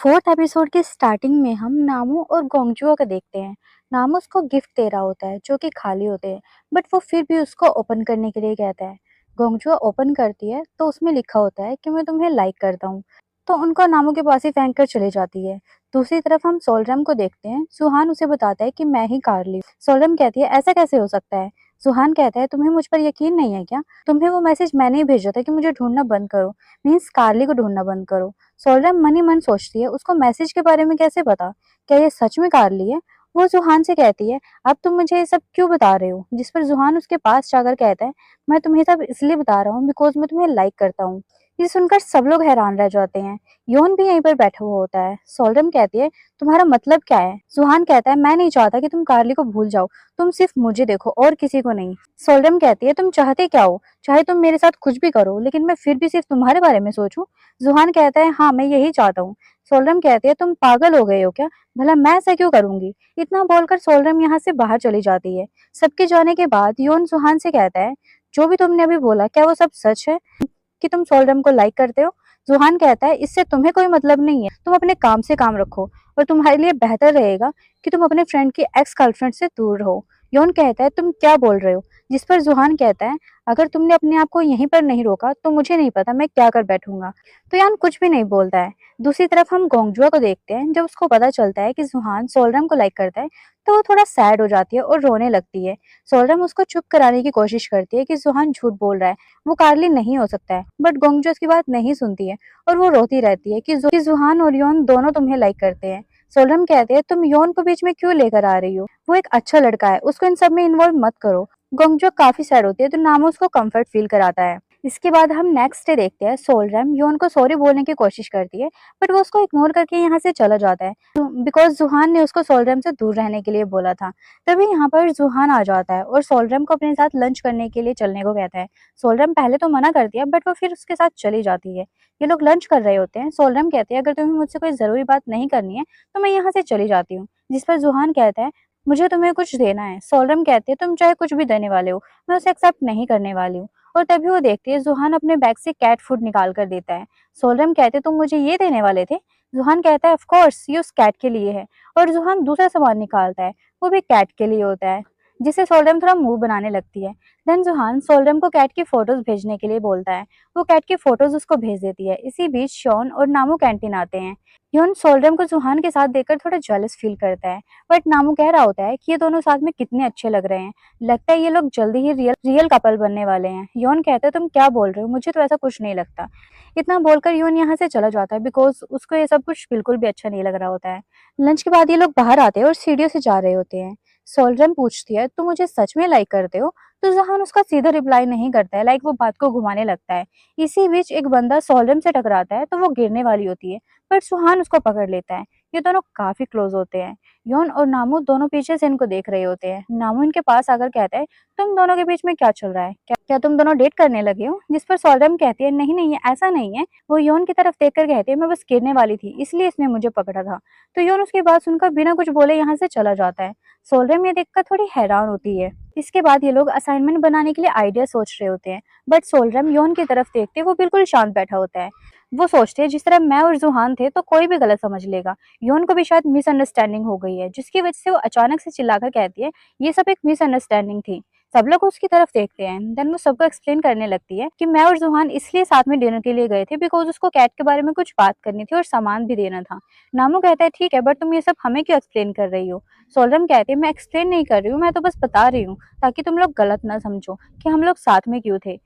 Fourth episode के starting में हम नामू और गोंगजुआ को देखते हैं। नामू उसको गिफ्ट दे रहा होता है जो कि खाली होते हैं, बट वो फिर भी उसको ओपन करने के लिए कहता है। गोंगजुआ ओपन करती है तो उसमें लिखा होता है कि मैं तुम्हें लाइक करता हूँ। तो उनको नामू के पास ही फेंक कर चली जाती है। दूसरी तरफ हम सोलरम को देखते हैं। सुहान उसे बताता है कि मैं ही कारली हूँ। सोलरम कहती है ऐसा कैसे हो सकता है। सुहान कहता है तुम्हें मुझ पर यकीन नहीं है क्या। तुम्हें वो मैसेज मैंने ही भेजा था कि मुझे ढूंढना बंद करो, मीन्स कारली को ढूंढना बंद करो। सोलरम मन ही मन सोचती है उसको मैसेज के बारे में कैसे पता, क्या ये सच में कारली है। वो जुहान से कहती है अब तुम मुझे ये सब क्यों बता रहे हो, जिस पर जुहान उसके पास जाकर कहता है मैं तुम्हें सब इसलिए बता रहा हूँ बिकॉज मैं तुम्हें लाइक करता हूँ। ये सुनकर सब लोग हैरान रह जाते हैं। योन भी यहीं पर बैठा हुआ होता है। सोलरम कहती है तुम्हारा मतलब क्या है। जुहान कहता है मैं नहीं चाहता कि तुम कारली को भूल जाओ, तुम सिर्फ मुझे देखो और किसी को नहीं। सोलरम कहती है तुम चाहते क्या हो, चाहे तुम मेरे साथ कुछ भी करो लेकिन मैं फिर भी सिर्फ तुम्हारे बारे में सोचूं। जुहान कहता है हाँ मैं यही चाहता हूँ। सोलरम कहती है तुम पागल हो गए हो क्या, भला मैं ऐसा क्यों करूंगी। इतना बोलकर सोलरम यहाँ से बाहर चली जाती है। सबके जाने के बाद योन जुहान से कहता है जो भी तुमने अभी बोला क्या वो सब सच है कि तुम सोलरम को लाइक करते हो। जुहान कहता है इससे तुम्हें कोई मतलब नहीं है, तुम अपने काम से काम रखो और तुम्हारे लिए बेहतर रहेगा कि तुम अपने फ्रेंड की एक्स गर्लफ्रेंड से दूर रहो। योन कहता है तुम क्या बोल रहे हो, जिस पर जुहान कहता है अगर तुमने अपने आप को यहीं पर नहीं रोका तो मुझे नहीं पता मैं क्या कर बैठूंगा। तो यान कुछ भी नहीं बोलता है। दूसरी तरफ हम गोंगजुआ को देखते हैं। जब उसको पता चलता है कि जुहान सोलरम को लाइक करता है तो वो थोड़ा सैड हो जाती है और रोने लगती है। सोलरम उसको चुप कराने की कोशिश करती है कि जुहान झूठ बोल रहा है, वो कारली नहीं हो सकता है, बट गोंगजुआ उसकी बात नहीं सुनती है और वो रोती रहती है कि जुहान और योन दोनों तुम्हें लाइक करते हैं। सोलरम कहते हैं तुम योन को बीच में क्यों लेकर आ रही हो, वो एक अच्छा लड़का है, उसको इन सब में इन्वॉल्व मत करो। गोंगजुआ काफी सैड होती है तो नामो उसको कंफर्ट फील कराता है। इसके बाद हम नेक्स्ट डे देखते हैं। सोलरम योन को सॉरी बोलने की कोशिश करती है बट वो उसको इग्नोर करके यहाँ से चला जाता है बिकॉज जुहान ने उसको सोलरम से दूर रहने के लिए बोला था। तभी यहाँ पर जुहान आ जाता है और सोलरम को अपने साथ लंच करने के लिए चलने को कहता है। सोलरम पहले तो मना करती है बट वो फिर उसके साथ चली जाती है। ये लोग लंच कर रहे होते हैं। सोलरम कहती है अगर तुम्हें मुझसे कोई जरूरी बात नहीं करनी है तो मैं यहाँ से चली जाती हूँ, जिस पर जुहान कहता है मुझे तुम्हें कुछ देना है। सोलरम कहती है तुम चाहे कुछ भी देने वाले हो, मैं उसे एक्सेप्ट नहीं करने वाली हूँ। और तभी वो देखती है जुहान अपने बैग से कैट फूड निकाल कर देता है। सोलरम कहते तुम मुझे ये देने वाले थे। जुहान कहता है ऑफ कोर्स ये उस कैट के लिए है। और जुहान दूसरा सामान निकालता है, वो भी कैट के लिए होता है, जिससे सोलरम थोड़ा मुंह बनाने लगती है। देन जुहान सोलरम को कैट की फोटोज भेजने के लिए बोलता है। वो कैट की फोटोज उसको भेज देती है। इसी बीच शॉन और नामू कैंटीन आते हैं। यून सोलरम को जुहान के साथ देखकर थोड़ा जेलस फील करता है, बट नामू कह रहा होता है कि ये दोनों साथ में कितने अच्छे लग रहे हैं, लगता है ये लोग जल्दी ही रियल रियल कपल बनने वाले हैं। योन कहता है तुम क्या बोल रहे हो, मुझे तो ऐसा कुछ नहीं लगता। इतना बोलकर योन यहाँ से चला जाता है बिकॉज उसको ये सब कुछ बिल्कुल भी अच्छा नहीं लग रहा होता है। लंच के बाद ये लोग बाहर आते हैं और सीढ़ियों से जा रहे होते हैं। सोलरम पूछती है तुम मुझे सच में लाइक करते हो, तो जहान उसका सीधा रिप्लाई नहीं करता है, लाइक वो बात को घुमाने लगता है। इसी बीच एक बंदा सोलरम से टकराता है तो वो गिरने वाली होती है, पर सुहान उसको पकड़ लेता है। ये दोनों काफी क्लोज होते हैं। योन और नामू दोनों पीछे से इनको देख रहे होते हैं। नामू इनके पास आकर कहता है तुम दोनों के बीच में क्या चल रहा है, क्या तुम दोनों डेट करने लगे हो। जिस पर सोलरम कहती है नहीं नहीं ऐसा नहीं है। वो योन की तरफ देखकर कहती है मैं बस गिरने वाली थी इसलिए इसने मुझे पकड़ा था। तो योन उसकी बात सुनकर बिना कुछ बोले यहाँ से चला जाता है। सोलरम ये देखकर थोड़ी हैरान होती है। इसके बाद ये लोग असाइनमेंट बनाने के लिए आइडिया सोच रहे होते हैं, बट सोलरम योन की तरफ देखते वो बिल्कुल शांत बैठा होता है। वो सोचते हैं जिस तरह मैं और जुहान थे तो कोई भी गलत समझ लेगा। योन को भी शायद मिसअंडरस्टैंडिंग हो गई है, जिसकी वजह से वो अचानक से चिल्लाकर कहती है ये सब एक मिसअंडरस्टैंडिंग थी। सब लोग उसकी तरफ देखते हैं। देन वो सबको एक्सप्लेन करने लगती है कि मैं और जुहान इसलिए साथ में डिनर के लिए गए थे बिकॉज उसको कैट के बारे में कुछ बात करनी थी और सामान भी देना था। नामू कहता है ठीक है बट तुम ये सब हमें क्यों एक्सप्लेन कर रही हो। सोलरम कहते हैं मैं एक्सप्लेन नहीं कर रही हूँ, मैं तो बस बता रही हूँ ताकि तुम लोग गलत ना समझो कि हम लोग साथ में क्यों थे।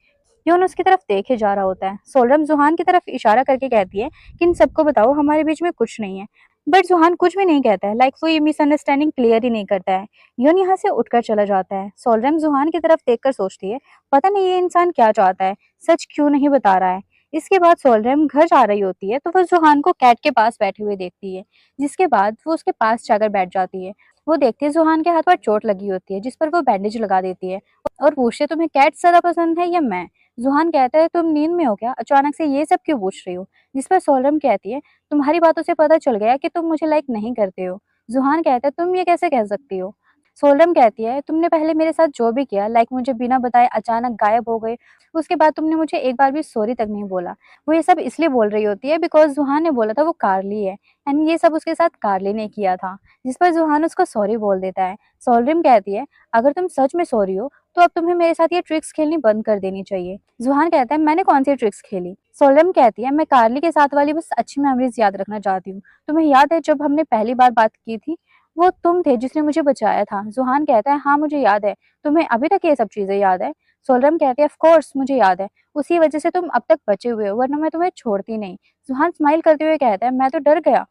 योन उसकी तरफ देखे जा रहा होता है। सोलरम जुहान की तरफ इशारा करके कहती है कि इन सबको बताओ हमारे बीच में कुछ नहीं है, बट जुहान कुछ भी नहीं कहता है, लाइक वो ये मिसअंडरस्टैंडिंग क्लियर ही नहीं करता है। योन यहाँ से उठकर चला जाता है। सोलरम जुहान की तरफ देखकर सोचती है पता नहीं ये इंसान क्या चाहता है, सच क्यों नहीं बता रहा है। इसके बाद सोलरम घर जा रही होती है तो वो जुहान को कैट के पास बैठे हुए देखती है, जिसके बाद वो उसके पास जाकर बैठ जाती है। वो देखती है जुहान के हाथ पर चोट लगी होती है, जिस पर वो बैंडेज लगा देती है और पूछते तुम्हें कैट ज्यादा पसंद है या मैं। जुहान कहता है तुम नींद में हो क्या, अचानक से ये सब क्यों पूछ रही हो। जिस पर सोलरम कहती है तुम्हारी बातों से पता चल गया कि तुम मुझे लाइक नहीं करते हो। जुहान कहता है तुम ये कैसे कह सकती हो। सोलम कहती है, तुमने पहले मेरे साथ जो भी किया, लाइक मुझे बिना बताए अचानक गायब हो गए, उसके बाद तुमने मुझे एक बार भी सॉरी तक नहीं बोला। वो ये सब इसलिए बोल रही होती है बिकॉज़ ज़ुहान ने बोला था वो कार्ली है एंड ये सब उसके साथ कार्ली ने किया था, जिस पर ज़ुहान उसको सॉरी बोल देता है। सोलरिम कहती है, अगर तुम सच में सॉरी हो, तो अब तुम्हें मेरे साथ ये ट्रिक्स खेलनी बंद कर देनी चाहिए। ज़ुहान कहता है, मैंने कौन सी ट्रिक्स खेली? सोलरिम कहती है, मैं कार्ली के साथ वाली बस अच्छी मेमोरीज़ याद रखना चाहती हूँ। तुम्हें याद है जब हमने पहली बार बात की थी? वो तुम थे जिसने मुझे बचाया था। ज़ुहान कहता है, हाँ मुझे याद है। तुम्हें अभी तक ये सब चीज़ें याद है? सोलरम कहती है, ऑफ कोर्स मुझे याद है। उसी वजह से तुम अब तक बचे हुए हो, वरना मैं तुम्हें छोड़ती नहीं। ज़ुहान स्माइल करते हुए कहता है, मैं तो डर गया।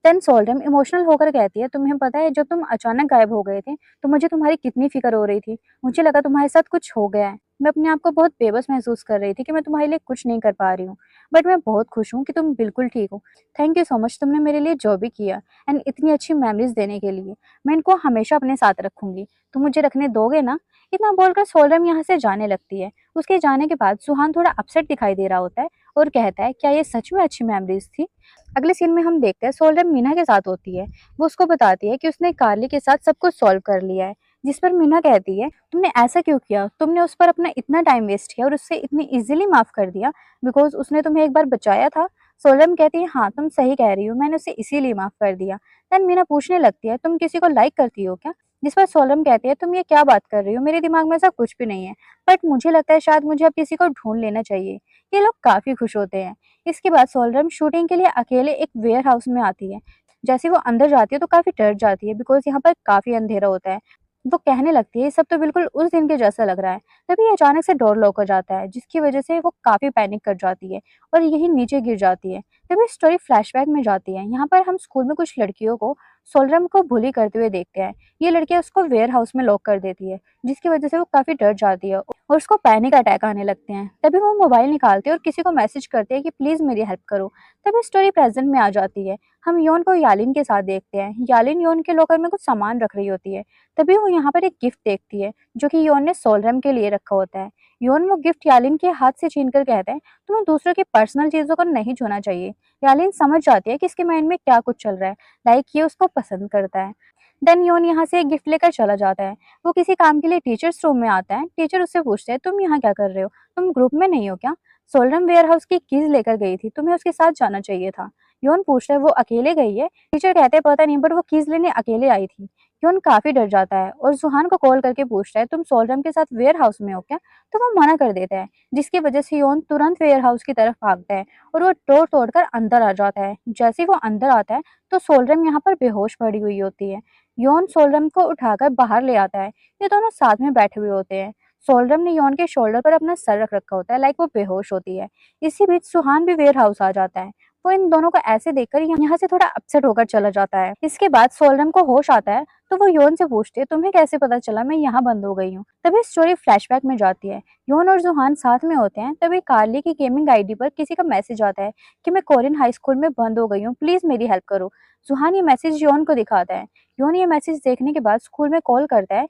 देन सोलरम इमोशनल होकर कहती है, तुम्हें पता है जब तुम अचानक गायब हो गए थे, तो मुझे तुम्हारी कितनी फ़िक्र हो रही थी। मुझे लगा तुम्हारे साथ कुछ हो गया है। मैं अपने आप को बहुत बेबस महसूस कर रही थी कि मैं तुम्हारे लिए कुछ नहीं कर पा रही हूँ। बट मैं बहुत खुश हूँ कि तुम बिल्कुल ठीक हो। थैंक यू सो मच तुमने मेरे लिए जो भी किया एंड इतनी अच्छी मेमोरीज़ देने के लिए। मैं इनको हमेशा अपने साथ रखूँगी। तुम मुझे रखने दोगे ना? इतना बोलकर सोलरम यहाँ से जाने लगती है। उसके जाने के बाद सुहान थोड़ा अपसेट दिखाई दे रहा होता है और कहता है, क्या ये सच में अच्छी मेमोरीज़ थी? अगले सीन में हम देखते हैं सोलरम मीना के साथ होती है। वो उसको बताती है कि उसने कार्ली के साथ सब कुछ सॉल्व कर लिया है, जिस पर मीना कहती है, तुमने ऐसा क्यों किया? तुमने उस पर अपना इतना टाइम वेस्ट किया और उससे इतनी ईज़िली माफ़ कर दिया बिकॉज़ उसने तुम्हें एक बार बचाया था? सोलम कहती है, हाँ तुम सही कह रही हो, मैंने उसे इसीलिए माफ़ कर दिया। देन मीना पूछने लगती है, तुम किसी को लाइक करती हो क्या? जिस पर सोलम कहती है, तुम ये क्या बात कर रही हो? मेरे दिमाग में ऐसा कुछ भी नहीं है। बट मुझे लगता है शायद मुझे अब किसी को ढूँढ लेना चाहिए। ये लोग काफ़ी खुश होते हैं। इसके बाद सोलरम शूटिंग के लिए अकेले एक वेयर हाउस में आती है। जैसे वो अंदर जाती है तो काफ़ी डर जाती है बिकॉज़ यहाँ पर काफ़ी अंधेरा होता है। वो कहने लगती है, ये सब तो बिल्कुल उस दिन के जैसा लग रहा है। तभी अचानक से डोर लॉक हो जाता है, जिसकी वजह से वो काफ़ी पैनिक कर जाती है और यहीं नीचे गिर जाती है। तभी स्टोरी फ्लैशबैक में जाती है। यहाँ पर हम स्कूल में कुछ लड़कियों को सोलरम को बुली करते हुए देखते हैं। ये लड़कियाँ उसको वेयर हाउस में लॉक कर देती है, जिसकी वजह से वो काफ़ी डर जाती है और उसको पैनिक अटैक आने लगते हैं। तभी वो मोबाइल निकालती है और किसी को मैसेज करती है कि प्लीज़ मेरी हेल्प करो। तभी स्टोरी प्रेज़ेंट में आ जाती है। हम योन को यालिन के साथ देखते हैं। यालिन योन के लॉकर में कुछ सामान रख रही होती है। तभी वो यहाँ पर एक गिफ्ट देखती है, जो कि योन ने सोलरम के लिए रखा होता है। योन वो गिफ्ट यालिन के हाथ से छीनकर कहता है, तुम्हें दूसरों की पर्सनल चीज़ों को नहीं छूना चाहिए। यालिन समझ जाती है कि इसके माइंड में क्या कुछ चल रहा है, लाइक ये उसको पसंद करता है। देन योन यहाँ से एक गिफ्ट लेकर चला जाता है। वो किसी काम के लिए टीचर्स रूम में आता है। टीचर उससे पूछते हैं, तुम यहाँ क्या कर रहे हो? तुम ग्रुप में नहीं हो क्या? सोलरम वेयर हाउस की कीज लेकर गई थी, तुम्हें उसके साथ जाना चाहिए था। योन पूछता है, वो अकेले गई है? टीचर कहते हैं, पता नहीं, बट वो कीज लेने अकेले आई थी। योन काफी डर जाता है और सुहान को कॉल करके पूछता है, तुम सोलरम के साथ वेयर हाउस में हो क्या? तो वो मना कर देता है, जिसकी वजह से योन तुरंत वेयर हाउस की तरफ भागता है और वो डोर तोड़कर अंदर आ जाता है। जैसे ही वो अंदर आता है तो सोलरम यहाँ पर बेहोश पड़ी हुई होती है। योन सोलरम को उठाकर बाहर ले आता है। ये दोनों साथ में बैठे हुए होते हैं। सोलरम ने योन के शोल्डर पर अपना सर रख रखा होता है, लाइक वो बेहोश होती है। इसी बीच सुहान भी वेयर हाउस आ जाता है। वो इन दोनों को ऐसे देखकर यहाँ से थोड़ा अपसेट होकर चला जाता है। इसके बाद सोलरम को होश आता है तो वो योन से पूछती है, तुम्हें कैसे पता चला मैं यहाँ बंद हो गई हूँ? तभी स्टोरी फ्लैशबैक में जाती है। योन और सुहान साथ में होते हैं। तभी कार्ली की गेमिंग आईडी पर किसी का मैसेज आता है कि मैं कोरियन हाई स्कूल में बंद हो गई हूँ, प्लीज मेरी हेल्प करो। सुहान ये मैसेज योन को दिखाता है। योन ये मैसेज देखने के बाद स्कूल में कॉल करता है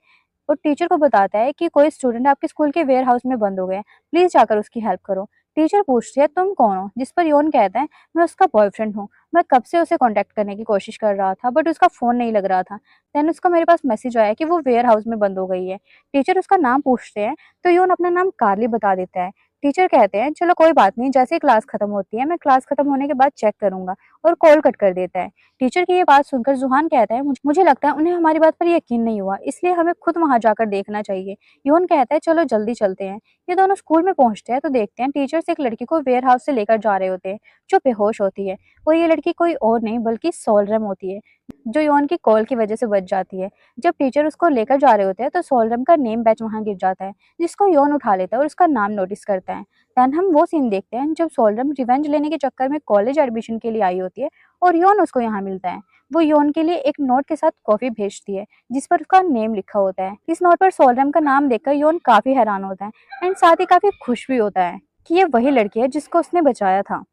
और टीचर को बताता है कि कोई स्टूडेंट आपके स्कूल के वेयर हाउस में बंद हो गए हैं, प्लीज जाकर उसकी हेल्प करो। टीचर पूछती है, तुम कौन हो? जिस पर योन कहता है, मैं उसका बॉयफ्रेंड हूँ। मैं कब से उसे कांटेक्ट करने की कोशिश कर रहा था बट उसका फोन नहीं लग रहा था। देन उसका मेरे पास मैसेज आया कि वो वेयर हाउस में बंद हो गई है। टीचर उसका नाम पूछते हैं तो योन अपना नाम कार्ली बता देता है। टीचर कहते हैं, चलो कोई बात नहीं, जैसे ही क्लास खत्म होती है मैं क्लास खत्म होने के बाद चेक करूंगा, और कॉल कट कर देता है। टीचर की ये बात सुनकर जुहान कहता है, मुझे लगता है उन्हें हमारी बात पर यकीन नहीं हुआ, इसलिए हमें खुद वहां जाकर देखना चाहिए। योन कहता है, चलो जल्दी चलते हैं। ये दोनों स्कूल में पहुंचते हैं तो देखते हैं टीचर्स एक लड़की को वेयर हाउस से लेकर जा रहे होते हैं, जो बेहोश होती है। और ये लड़की कोई और नहीं बल्कि सोलरम होती है, जो योन की कॉल की वजह से बच जाती है। जब टीचर उसको लेकर जा रहे होते हैं तो सोलरम का नेम बैच वहां गिर जाता है, जिसको योन उठा लेता है और उसका नाम नोटिस करता है। देन हम वो सीन देखते हैं जब सोलरम रिवेंज लेने के चक्कर में कॉलेज एडमिशन के लिए आई होती है और योन उसको यहाँ मिलता है। वो योन के लिए एक नोट के साथ कॉफी भेजती है, जिस पर उसका नेम लिखा होता है। इस नोट पर सोलरम का नाम देखकर योन काफी हैरान होता है एंड साथ ही काफी खुश भी होता है कि ये वही लड़की है जिसको उसने बचाया था।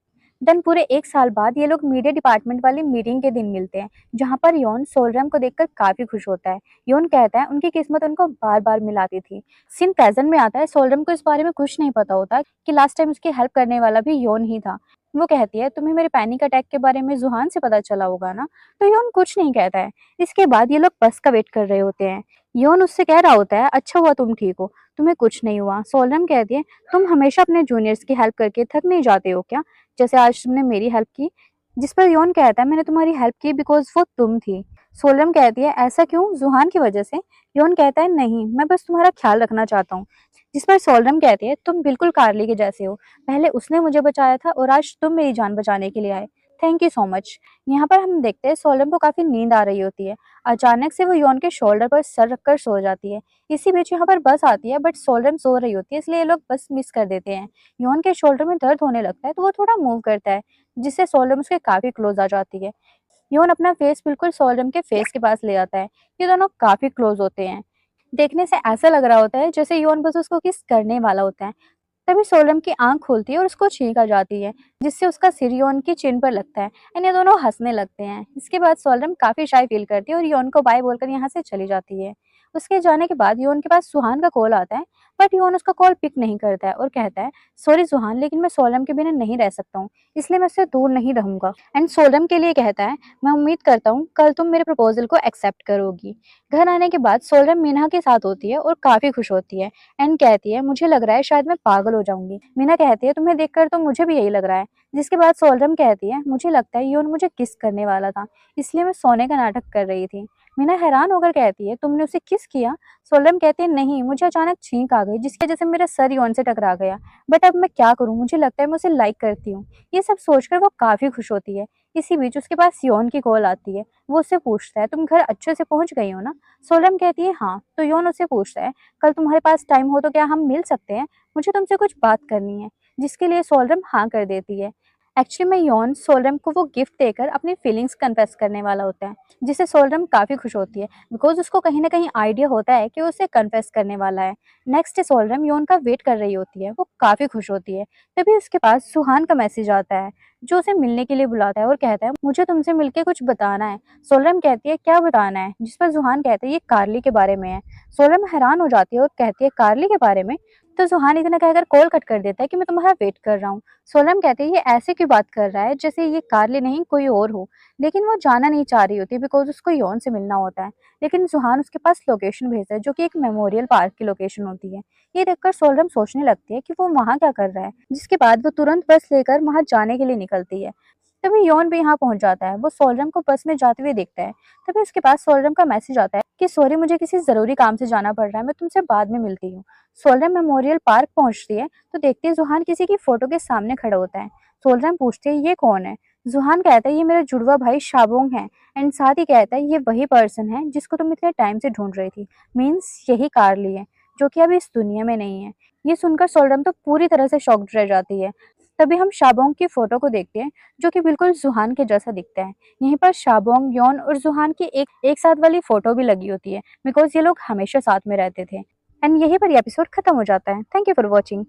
देन पूरे 1 साल बाद ये लोग मीडिया डिपार्टमेंट वाली मीटिंग के दिन मिलते हैं, जहाँ पर योन सोलरम को देखकर काफी खुश होता है। योन कहता है उनकी किस्मत उनको बार बार मिलाती थी। सीन प्रेजेंट में आता है। सोलरम को इस बारे में कुछ नहीं पता होता कि लास्ट टाइम उसकी हेल्प करने वाला भी योन ही था। वो कहती है, तुम्हें मेरे पैनिक अटैक के बारे में जुहान से पता चला होगा ना? तो योन कुछ नहीं कहता है। इसके बाद ये लोग बस का वेट कर रहे होते हैं। योन उससे कह रहा होता है, अच्छा हुआ तुम ठीक हो, तुम्हें कुछ नहीं हुआ। सोलम कहती है, तुम हमेशा अपने जूनियर्स की हेल्प करके थक नहीं जाते हो क्या, जैसे आज तुमने मेरी हेल्प की। जिस पर योन कहता है, मैंने तुम्हारी हेल्प की बिकॉज वो तुम थी। सोलम कहती है, ऐसा क्यों, जुहान की वजह से। योन कहता है, नहीं, मैं बस तुम्हारा ख्याल रखना चाहता हूँ। जिस पर सोलम कहती है, तुम बिल्कुल कार्ली के जैसे हो, पहले उसने मुझे बचाया था और आज तुम मेरी जान बचाने के लिए आए, थैंक यू सो मच। यहाँ पर हम देखते हैं सोलम को काफी नींद आ रही होती है। अचानक से वो योन के शोल्डर पर सर रखकर सो जाती है। इसी बीच यहाँ पर बस आती है, बट सोलम सो रही होती है, इसलिए ये लोग बस मिस कर देते हैं। योन के शोल्डर में दर्द होने लगता है तो वो थोड़ा मूव करता है, जिससे सोलम उसके काफी क्लोज आ जाती है। योन अपना फेस बिल्कुल सोलम के फेस के पास ले आता है। ये दोनों काफी क्लोज होते हैं। देखने से ऐसा लग रहा होता है जैसे योन बस उसको किस करने वाला होता है। तभी सोलम की आंख खुलती है और उसको छींक आ जाती है, जिससे उसका सिर योन की चिन पर लगता है एंड ये दोनों हंसने लगते हैं। इसके बाद सोलम काफी शाय फील करती है और योन को बाय बोलकर यहाँ से चली जाती है। उसके जाने के बाद योन के पास सुहान का कॉल आता है, बट योन उसका कॉल पिक नहीं करता है और कहता है, सॉरी सुहान, लेकिन मैं सोलम के बिना नहीं रह सकता हूँ, इसलिए मैं उससे दूर नहीं रहूंगा। एंड सोलम के लिए कहता है, मैं उम्मीद करता हूँ कल तुम मेरे प्रपोजल को एक्सेप्ट करोगी। घर आने के बाद सोलम मीना के साथ होती है और काफी खुश होती है एंड कहती है, मुझे लग रहा है शायद मैं पागल हो जाऊंगी। मीना कहती है, तुम्हें देखकर तो मुझे भी यही लग रहा है। जिसके बाद सोलम कहती है, मुझे लगता है योन मुझे किस करने वाला था, इसलिए मैं सोने का नाटक कर रही थी। मीना हैरान होकर कहती है, तुमने उसे किस किया। सोलम कहती है, नहीं, मुझे अचानक छींक आ गई जिसकी वजह से मेरा सर योन से टकरा गया, बट अब मैं क्या करूं, मुझे लगता है मैं उसे लाइक करती हूँ। ये सब सोचकर वो काफी खुश होती है। इसी बीच उसके पास योन की कॉल आती है। वो उससे पूछता है, तुम घर अच्छे से पहुंच गई हो ना। सोलम कहती है, हाँ। तो योन उससे पूछता है, कल तुम्हारे पास टाइम हो तो क्या हम मिल सकते हैं, मुझे तुमसे कुछ बात करनी है। जिसके लिए सोलम हाँ कर देती है। एक्चुअली में योन सोलम को वो गिफ्ट देकर अपनी फीलिंग्स कन्फेस करने वाला होता है, जिससे सोलम काफी खुश होती है बिकॉज उसको कहीं ना कहीं आइडिया होता है कि वो उसे कन्फेस करने वाला है। नेक्स्ट डे सोलम योन का वेट कर रही होती है, वो काफी खुश होती है। तभी उसके पास सुहान का मैसेज आता है, जो उसे मिलने के लिए बुलाता है और कहता है, मुझे तुमसे मिलके कुछ बताना है। सोलम कहती है, क्या बताना है। जिस पर सुहान कहते हैं, ये कार्ली के बारे में है। सोलम हैरान हो जाती है और कहती है, कार्ली के बारे में। तो सुहान इतना कहकर कॉल कट कर देता है कि मैं तुम्हारा वेट कर रहा हूँ। सोलम कहते हैं, ये ऐसे क्यों बात कर रहा है जैसे ये कार्ली नहीं कोई और हो। लेकिन वो जाना नहीं चाह रही होती बिकॉज उसको यौन से मिलना होता है। लेकिन सुहान उसके पास लोकेशन भेजता है, जो कि एक मेमोरियल पार्क की लोकेशन होती है। ये देखकर सोलम सोचने लगती है कि वो वहाँ क्या कर रहा है, जिसके बाद वो तुरंत बस लेकर वहाँ जाने के लिए निकलती है। तभी यौन भी यहाँ पहुंच जाता है। वो सोलम को बस में जाते हुए देखता है। तभी उसके पास सोलम का मैसेज आता है कि सॉरी, मुझे किसी जरूरी काम से जाना पड़ रहा है, मैं तुमसे बाद में मिलती हूँ। सोलम मेमोरियल पार्क पहुंचती है तो देखती है जुहान किसी की फोटो के सामने खड़ा होता है। सोलम पूछती है, ये कौन है। जुहान कहता है, ये मेरा जुड़वा भाई शाबोंग है। एंड साथ ही कहता है, ये वही पर्सन है जिसको तुम इतने टाइम से ढूंढ रही थी, मीन्स यही कार्ली है, जो कि अभी इस दुनिया में नहीं है। ये सुनकर सोलम तो पूरी तरह से शॉक्ड रह जाती है। तभी हम शाबोंग की फोटो को देखते हैं, जो कि बिल्कुल जुहान के जैसा दिखता है। यहीं पर शाबोंग, यौन और जुहान की एक साथ वाली फोटो भी लगी होती है बिकॉज ये लोग हमेशा साथ में रहते थे। एंड यहीं पर ये एपिसोड खत्म हो जाता है। Thank you for watching.